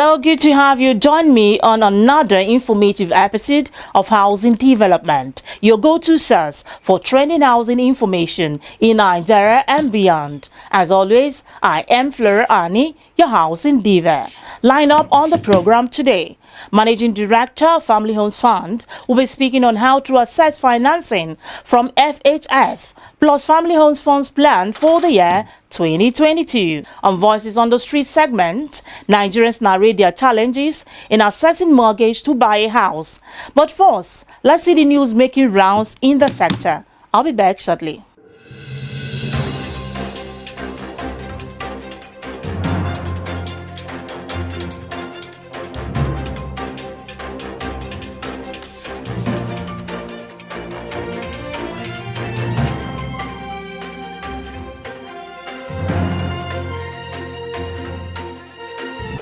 So good to have you join me on another informative episode of Housing Development, your go-to source for trending housing information in Nigeria and beyond. As always, I am Flora Ani, your housing diva. Line up on the program today. Managing Director of Family Homes Fund will be speaking on how to access financing from FHF plus Family Homes Fund's plan for the year 2022. On Voices on the Street segment, Nigerians narrate their challenges in accessing mortgage to buy a house. But first, let's see the news making rounds in the sector. I'll be back shortly.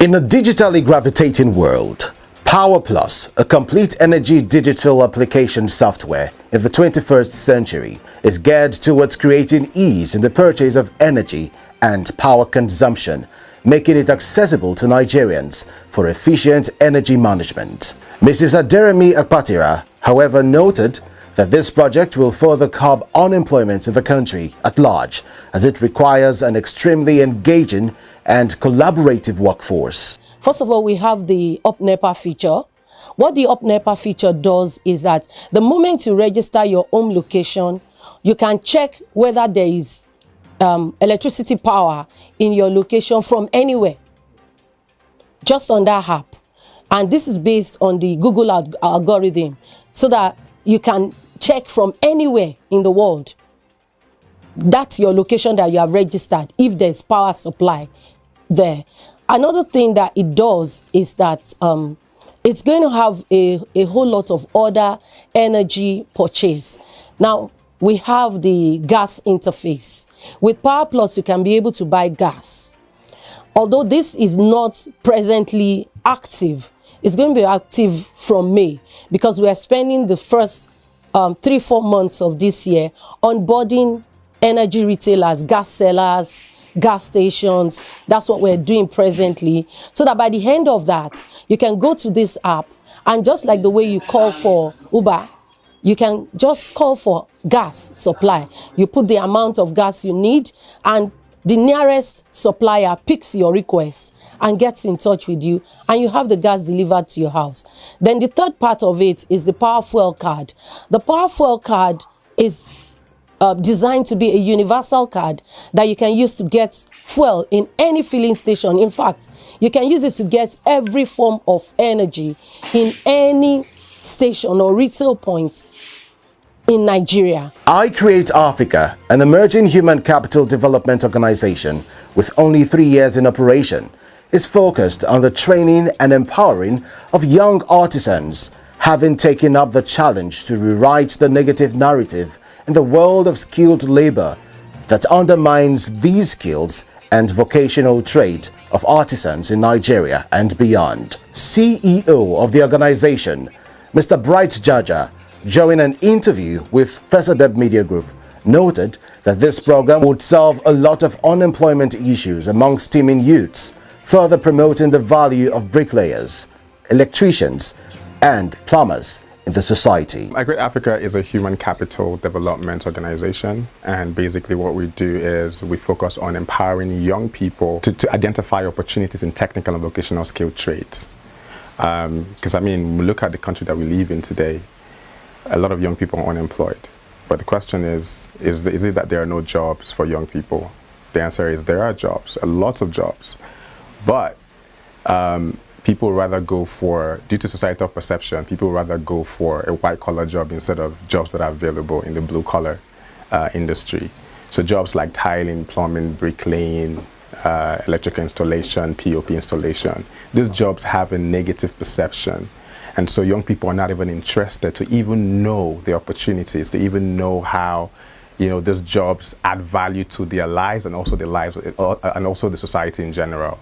In a digitally gravitating world, Power Plus, a complete energy digital application software in the 21st century, is geared towards creating ease in the purchase of energy and power consumption, making it accessible to Nigerians for efficient energy management. Mrs. Aderemi Akpatira, however, noted that this project will further curb unemployment in the country at large, as it requires an extremely engaging and collaborative workforce. First of all, we have the UpNEPA feature. What the UpNEPA feature does is that the moment you register your home location, you can check whether there is electricity power in your location from anywhere, just on that app. And this is based on the Google algorithm, so that you can check from anywhere in the world. That's your location that you have registered if there's power supply there. Another thing that it does is that it's going to have a whole lot of other energy purchase. Now, we have the gas interface. With Power Plus, you can be able to buy gas. Although this is not presently active, it's going to be active from May, because we are spending the first 3-4 months of this year onboarding energy retailers, gas sellers, gas stations. That's what we're doing presently, so that by the end of that, you can go to this app, and just like the way you call for Uber, you can just call for gas supply. You put the amount of gas you need, and the nearest supplier picks your request and gets in touch with you, and you have the gas delivered to your house. Then the third part of it is the Power Fuel card. The Power Fuel card is designed to be a universal card that you can use to get fuel in any filling station. In fact, you can use it to get every form of energy in any station or retail point in Nigeria. I Create Africa, an emerging human capital development organization with only 3 years in operation, is focused on the training and empowering of young artisans, having taken up the challenge to rewrite the negative narrative in the world of skilled labor that undermines these skills and vocational trade of artisans in Nigeria and beyond. CEO of the organization, Mr. Bright Jaja, during an interview with FESADEB Media Group, noted that this program would solve a lot of unemployment issues amongst teeming youths, further promoting the value of bricklayers, electricians, and plumbers in the society. I Create Africa is a human capital development organization, and basically what we do is we focus on empowering young people to identify opportunities in technical and vocational skilled trades. Because I mean, we look at the country that we live in today, a lot of young people are unemployed. But the question is it that there are no jobs for young people? The answer is there are jobs, a lot of jobs. But people rather go for, due to societal perception, people rather go for a white-collar job instead of jobs that are available in the blue-collar industry. So jobs like tiling, plumbing, bricklaying, electrical installation, POP installation, these jobs have a negative perception. And so young people are not even interested to even know the opportunities, to even know how, you know, those jobs add value to their lives and also the lives and also the society in general.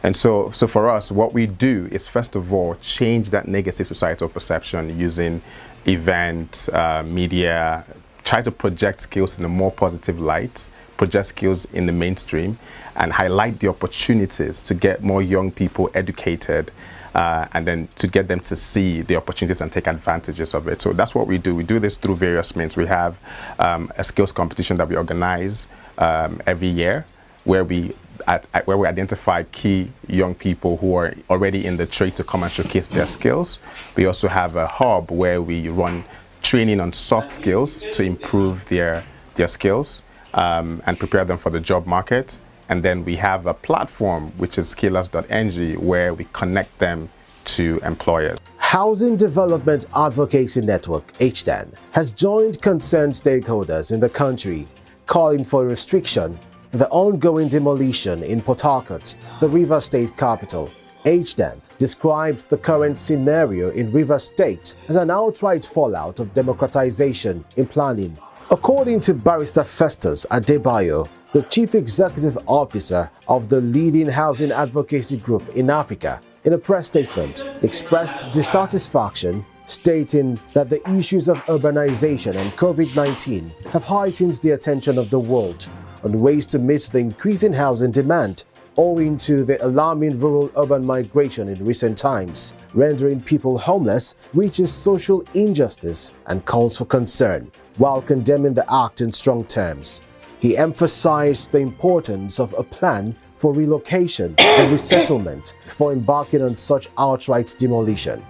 And so for us, what we do is, first of all, change that negative societal perception using events, media, try to project skills in a more positive light, project skills in the mainstream, and highlight the opportunities to get more young people educated, and then to get them to see the opportunities and take advantages of it. So that's what we do. We do this through various means. We have a skills competition that we organize every year, where we identify key young people who are already in the trade to come and showcase their skills. We also have a hub where we run training on soft skills to improve their skills and prepare them for the job market. And then we have a platform, which is skillers.ng, where we connect them to employers. Housing Development Advocacy Network, HDAN, has joined concerned stakeholders in the country calling for a restriction in the ongoing demolition in Port Harcourt, the Rivers State capital. HDAN describes the current scenario in Rivers State as an outright fallout of democratization in planning. According to Barrister Festus Adebayo, the Chief Executive Officer of the leading housing advocacy group in Africa, in a press statement, expressed dissatisfaction, stating that the issues of urbanization and COVID-19 have heightened the attention of the world on ways to meet the increasing housing demand, owing to the alarming rural-urban migration in recent times, rendering people homeless, which is social injustice and calls for concern. While condemning the act in strong terms, he emphasized the importance of a plan for relocation and resettlement before embarking on such outright demolition.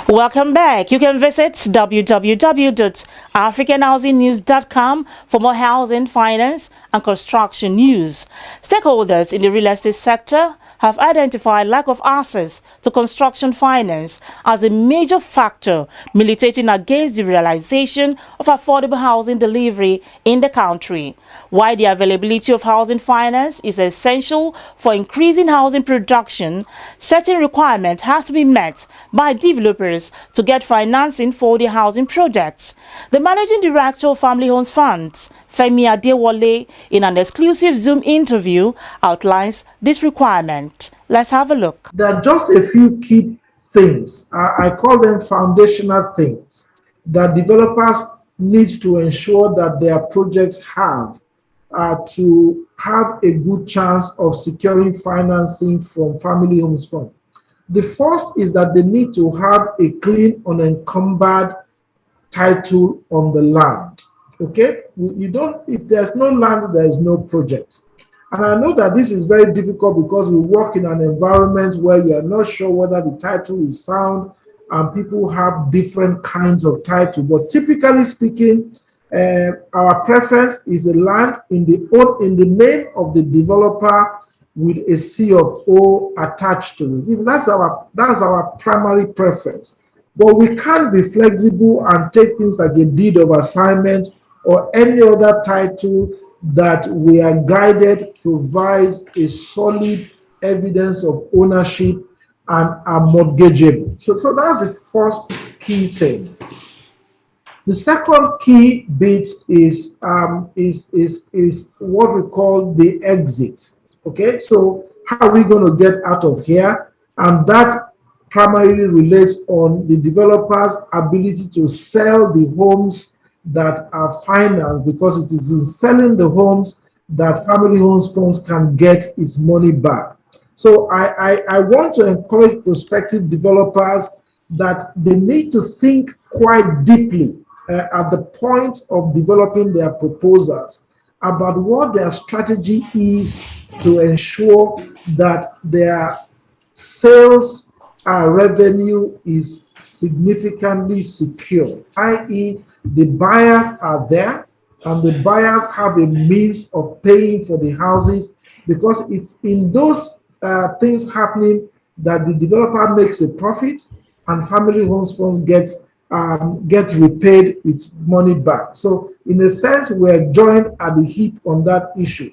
Welcome back. You can visit www.africanhousingnews.com for more housing, finance, and construction news. Stakeholders in the real estate sector have identified lack of access to construction finance as a major factor militating against the realization of affordable housing delivery in the country. While the availability of housing finance is essential for increasing housing production, certain requirements have to be met by developers to get financing for their housing projects. The Managing Director of Family Homes Funds, Femi Adewale, in an exclusive Zoom interview, outlines this requirement. Let's have a look. There are just a few key things. I call them foundational things that developers need to ensure that their projects have to have a good chance of securing financing from Family Homes Fund. The first is that they need to have a clean, unencumbered title on the land. Okay, if there's no land, there is no project. And I know that this is very difficult because we work in an environment where you are not sure whether the title is sound and people have different kinds of title. But typically speaking, our preference is the land in the name of the developer with a C of O attached to it. That's our primary preference. But we can be flexible and take things like a deed of assignment or any other title that we are guided provides a solid evidence of ownership and are mortgageable. So that's the first key thing. The second key bit is what we call the exit. Okay, so how are we going to get out of here? And that primarily relates on the developer's ability to sell the homes that are financed, because it is in selling the homes that Family Homes Funds can get its money back. So I want to encourage prospective developers that they need to think quite deeply at the point of developing their proposals about what their strategy is to ensure that their sales revenue is significantly secure, i.e., the buyers are there and the buyers have a means of paying for the houses, because it's in those things happening that the developer makes a profit and Family Homes Funds gets repaid its money back. So in a sense, we're joined at the hip on that issue.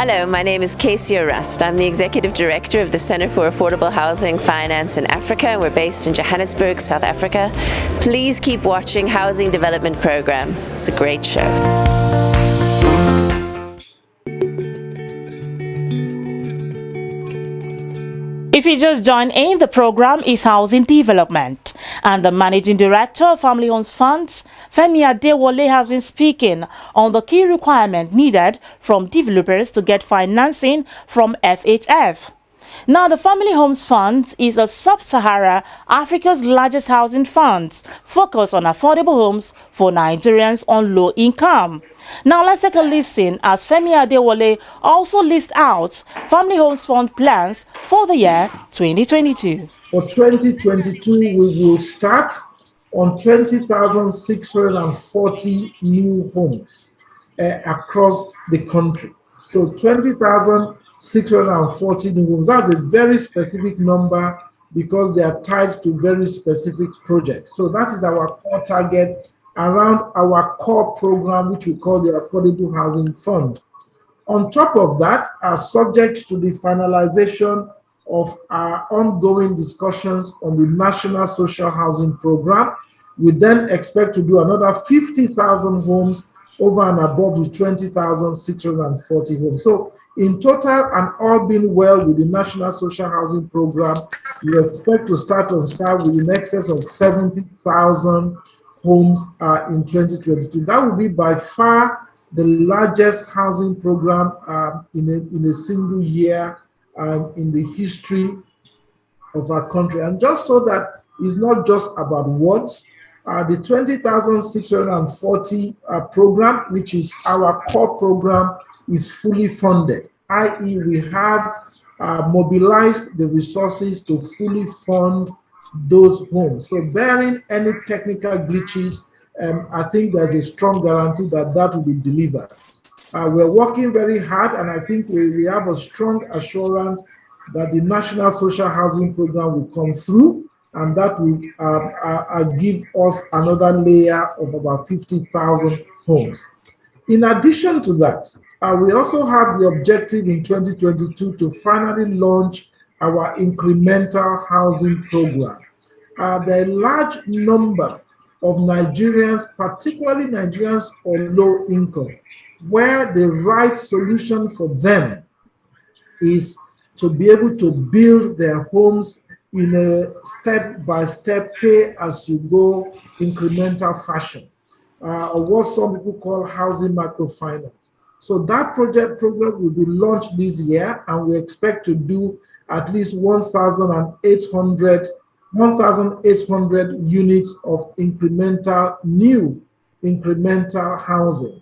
Hello, my name is Casey Rust. I'm the Executive Director of the Centre for Affordable Housing Finance in Africa, and we're based in Johannesburg, South Africa. Please keep watching Housing Development Programme. It's a great show. If you just joined in, the program is Housing Development, and the Managing Director of Family Homes Funds, Femi Adewale, has been speaking on the key requirement needed from developers to get financing from FHF. Now, the Family Homes Funds is a sub-Sahara Africa's largest housing fund focused on affordable homes for Nigerians on low income. Now, let's take a listen as Femi Adewale also lists out Family Homes Fund plans for the year 2022. For 2022, we will start on 20,640 new homes across the country. So 20,640 new homes. That's a very specific number because they are tied to very specific projects. So that is our core target around our core program, which we call the Affordable Housing Fund. On top of that, subject to the finalization of our ongoing discussions on the National Social Housing Program, we then expect to do another 50,000 homes over and above the 20,640 homes. So in total, and all being well with the National Social Housing Program, we expect to start on SAR with in excess of 70,000 homes in 2022. That will be by far the largest housing program in a single year in the history of our country. And just so that it's not just about words, the 20,640 program, which is our core program, is fully funded, i.e. we have mobilized the resources to fully fund those homes. So barring any technical glitches, I think there's a strong guarantee that that will be delivered. We're working very hard, and I think we have a strong assurance that the National Social Housing Program will come through, and that will give us another layer of about 50,000 homes. In addition to that, we also have the objective in 2022 to finally launch our incremental housing program. There are a large number of Nigerians, particularly Nigerians on low income, where the right solution for them is to be able to build their homes in a step-by-step, pay-as-you-go incremental fashion, or what some people call housing microfinance. So that program will be launched this year, and we expect to do at least 1,800 units of new incremental housing.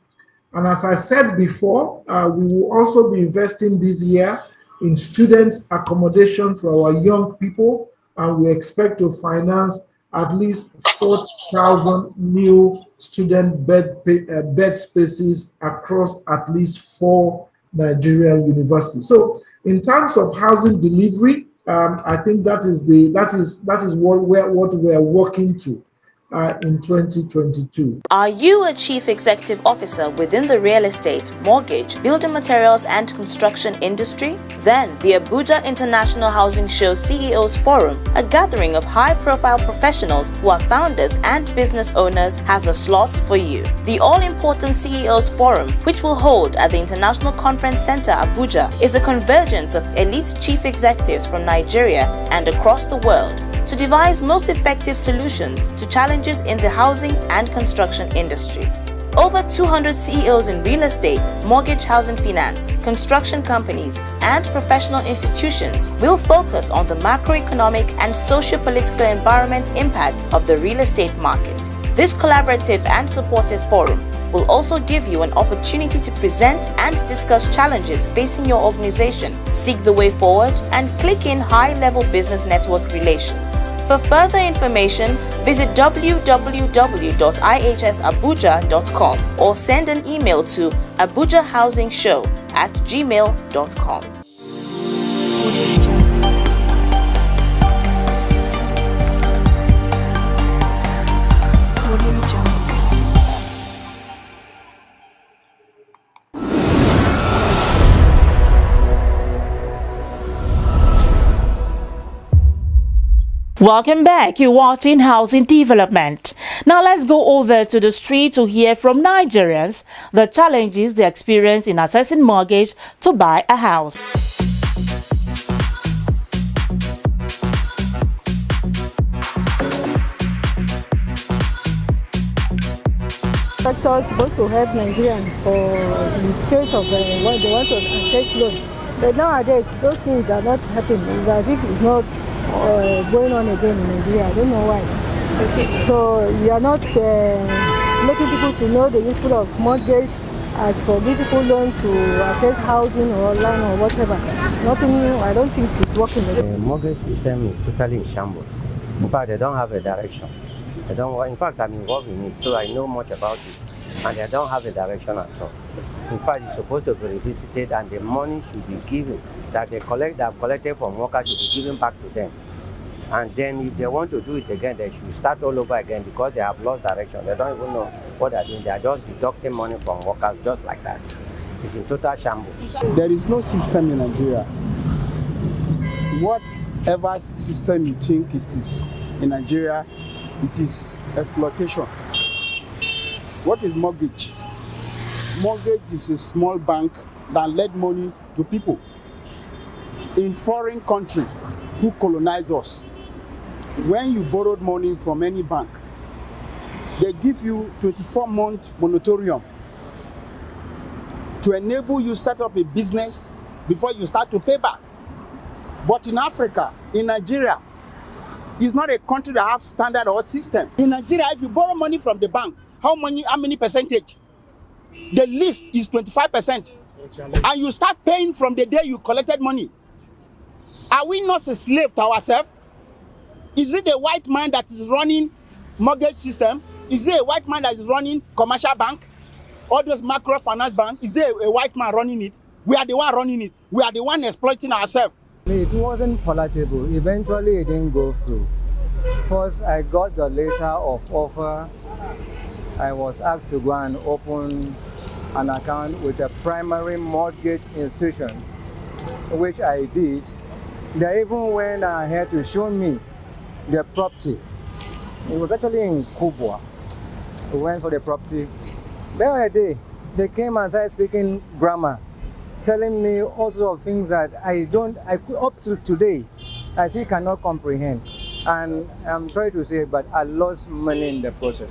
And as I said before, we will also be investing this year in students' accommodation for our young people, and we expect to finance at least 4,000 new student bed spaces across at least 4 Nigerian universities. So in terms of housing delivery, I think that is what we are working to in 2022. Are you a chief executive officer within the real estate, mortgage, building materials and construction industry? Then the Abuja International Housing Show CEOs Forum, a gathering of high-profile professionals who are founders and business owners, has a slot for you. The all-important CEOs Forum, which will hold at the International Conference Center Abuja, is a convergence of elite chief executives from Nigeria and across the world to devise most effective solutions to challenges in the housing and construction industry. Over 200 CEOs in real estate, mortgage housing finance, construction companies, and professional institutions will focus on the macroeconomic and socio-political environment impact of the real estate market. This collaborative and supportive forum will also give you an opportunity to present and discuss challenges facing your organization, seek the way forward, and click in high-level business network relations. For further information, visit www.ihsabuja.com or send an email to abujahousingshow@gmail.com. Welcome back. You're watching Housing Development. Now let's go over to the street to hear from Nigerians the challenges they experience in accessing mortgage to buy a house. Factors supposed to help Nigerians for in case of when they want to access loans. But nowadays, those things are not happening. It's as if it's not going on again in Nigeria. I don't know why. Okay. So you are not making people to know the useful of mortgage as for give people loans to access housing or land or whatever. Nothing. I don't think it's working. The mortgage system is totally in shambles. In fact, they don't have a direction. They don't. In fact, I'm involved in it, so I know much about it, and they don't have a direction at all. In fact, it's supposed to be revisited, and the money should be given that they have collected from workers should be given back to them. And then, if they want to do it again, they should start all over again because they have lost direction. They don't even know what they're doing. They are just deducting money from workers just like that. It's in total shambles. There is no system in Nigeria. Whatever system you think it is in Nigeria, it is exploitation. What is mortgage? Mortgage is a small bank that lend money to people in foreign country who colonize us. When you borrowed money from any bank, they give you 24-month moratorium to enable you set up a business before you start to pay back. But in Africa, in Nigeria, it's not a country that has standard or system. In Nigeria, if you borrow money from the bank, how many percentage? The least is 25%. And you start paying from the day you collected money. Are we not a slave to ourselves? Is it a white man that is running mortgage system? Is it a white man that is running commercial bank? All those microfinance banks? Is there a white man running it? We are the one running it. We are the one exploiting ourselves. It wasn't palatable. Eventually, it didn't go through. First, I got the letter of offer. I was asked to go and open an account with a primary mortgage institution, which I did. They even went ahead to show me the property. It was actually in Kubwa. We went for the property. Then a day, they came and started speaking grammar, telling me all sorts of things that I could, up to today, I still cannot comprehend. And I'm sorry to say, but I lost money in the process.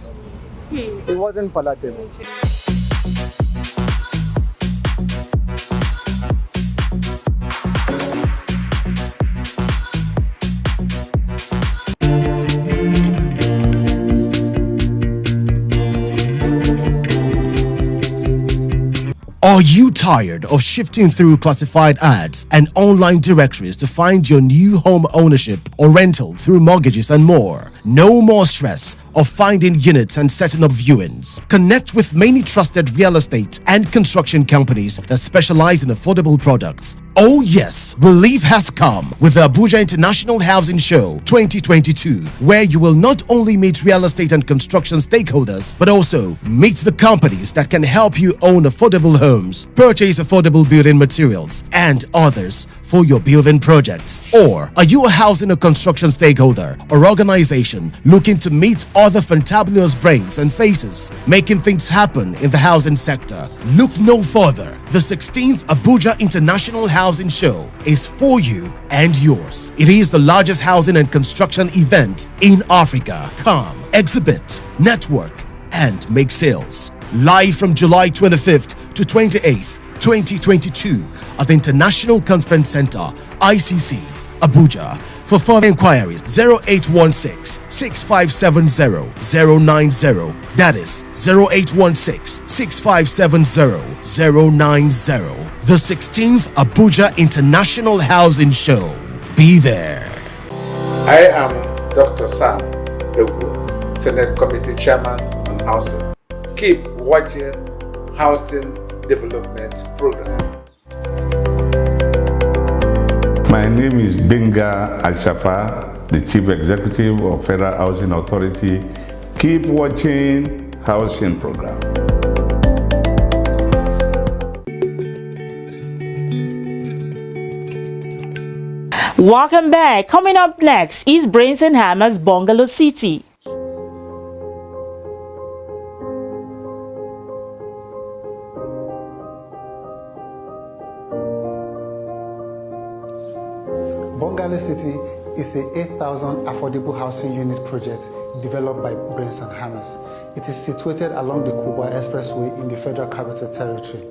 It wasn't palatable. Are you tired of shifting through classified ads and online directories to find your new home ownership or rental through mortgages and more? No more stress of finding units and setting up viewings. Connect with many trusted real estate and construction companies that specialize in affordable products. Oh yes, relief has come with the Abuja International Housing Show 2022, where you will not only meet real estate and construction stakeholders, but also meet the companies that can help you own affordable homes, purchase affordable building materials, and others for your building projects. Or are you a housing or construction stakeholder or organization looking to meet other fantabulous brains and faces making things happen in the housing sector? Look no further. The 16th Abuja International Housing Show is for you and yours. It is the largest housing and construction event in Africa. Come, exhibit, network, and make sales. Live from July 25th to 28th, 2022 at the International Conference Center, ICC, Abuja. For further inquiries, 0816-6570-090. That is 0816-6570-090. The 16th Abuja International Housing Show. Be there. I am Dr. Sam Egu, Senate Committee Chairman on Housing. Keep watching Housing Development Program. My name is Benga Al-Shafa, the Chief Executive of Federal Housing Authority. Keep watching Housing Program. Welcome back. Coming up next is Brains and Hammers Bungalow City. Bungalow City is a 8,000 affordable housing unit project developed by Brains and Hammers. It is situated along the Kubwa Expressway in the Federal Capital Territory.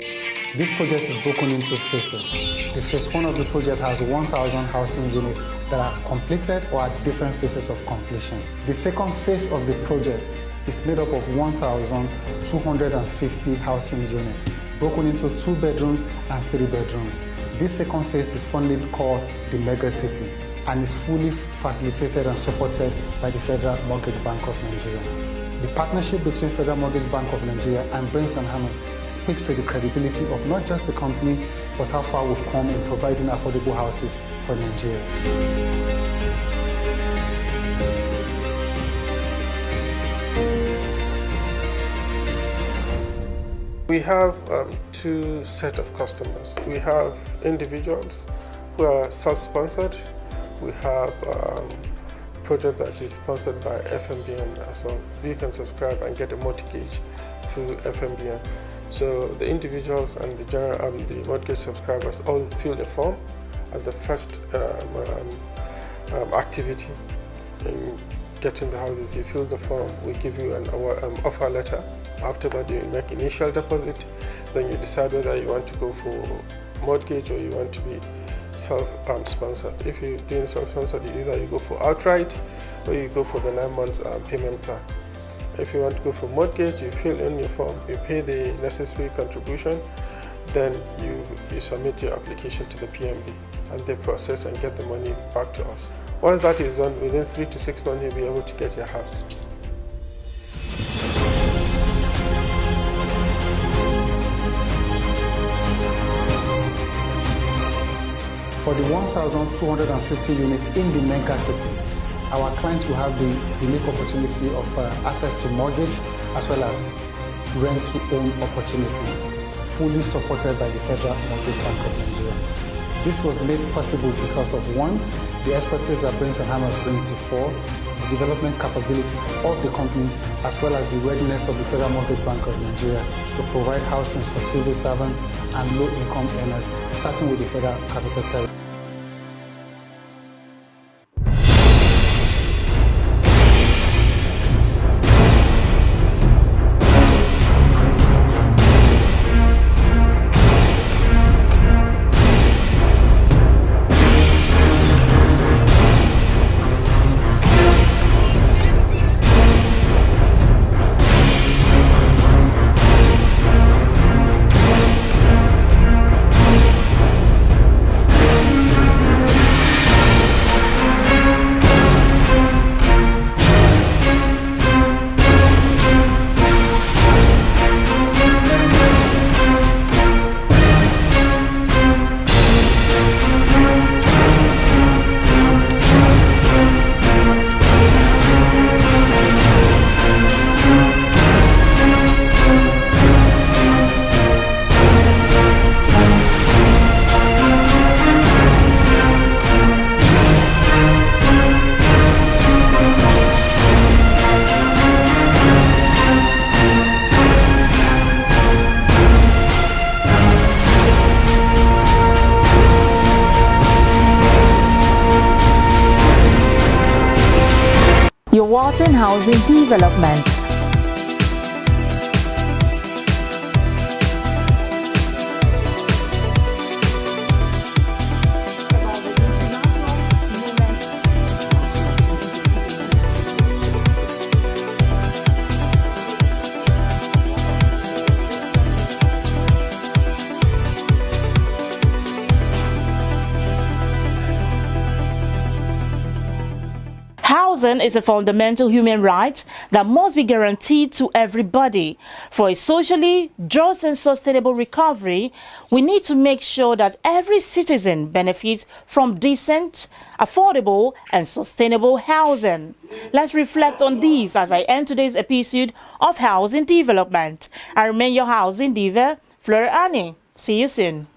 This project is broken into phases. The phase 1 of the project has 1,000 housing units that are completed or at different phases of completion. The second phase of the project is made up of 1,250 housing units, broken into 2 bedrooms and 3 bedrooms. This second phase is fondly called the Mega City and is fully facilitated and supported by the Federal Mortgage Bank of Nigeria. The partnership between Federal Mortgage Bank of Nigeria and Brains and Hammers speaks to the credibility of not just the company, but how far we've come in providing affordable houses for Nigeria. We have 2 sets of customers. We have individuals who are self-sponsored. We have a project that is sponsored by FMBN as well. You can subscribe and get a mortgage through FMBN. So the individuals and the mortgage subscribers all fill the form at the first activity in getting the houses. You fill the form, we give you an offer letter. After that, you make initial deposit. Then you decide whether you want to go for mortgage or you want to be self-sponsored. If you're doing self-sponsored, either you go for outright or you go for the 9 months payment plan. If you want to go for mortgage, you fill in your form, you pay the necessary contribution, then you submit your application to the PMB and they process and get the money back to us. Once that is done, within 3 to 6 months, you'll be able to get your house. For the 1,250 units in the Mega City, our clients will have the unique opportunity of access to mortgage as well as rent-to-own opportunity, fully supported by the Federal Mortgage Bank of Nigeria. This was made possible because of 1, the expertise that Brains and Hammers bring to fore, the development capability of the company, as well as the readiness of the Federal Mortgage Bank of Nigeria to provide housing for civil servants and low-income earners, starting with the Federal Capital Territory. Water and Housing Development. Housing is a fundamental human right that must be guaranteed to everybody. For a socially just and sustainable recovery, we need to make sure that every citizen benefits from decent, affordable, and sustainable housing. Let's reflect on these as I end today's episode of Housing Development. I remain your housing diva, Flora Annie. See you soon.